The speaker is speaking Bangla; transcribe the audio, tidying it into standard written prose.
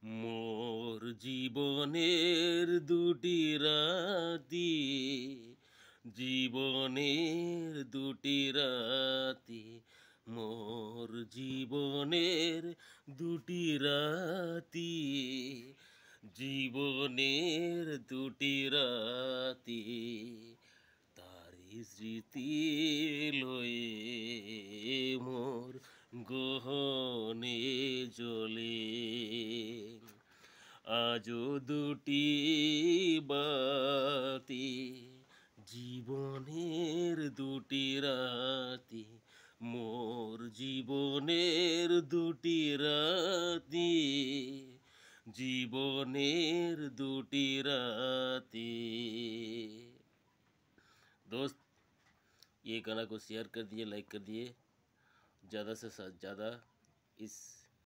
মোর জীবনের দুটি রাতি, জীবনের দুটি রাতি, মোর জীবনের দুটি রাতি, জীবনের দুটি রাতি, তারি স্মৃতি লয়ে মোর গহনে জ্বলে। আজও দুটি বাতি, জীবনের দুটি রাতি, মোর জীবনের দুটি রাতি, জীবনের দুটি राती। दोस्त ये गाना को शेयर कर दिए, लाइक कर दिए, ज़्यादा से ज़्यादा इस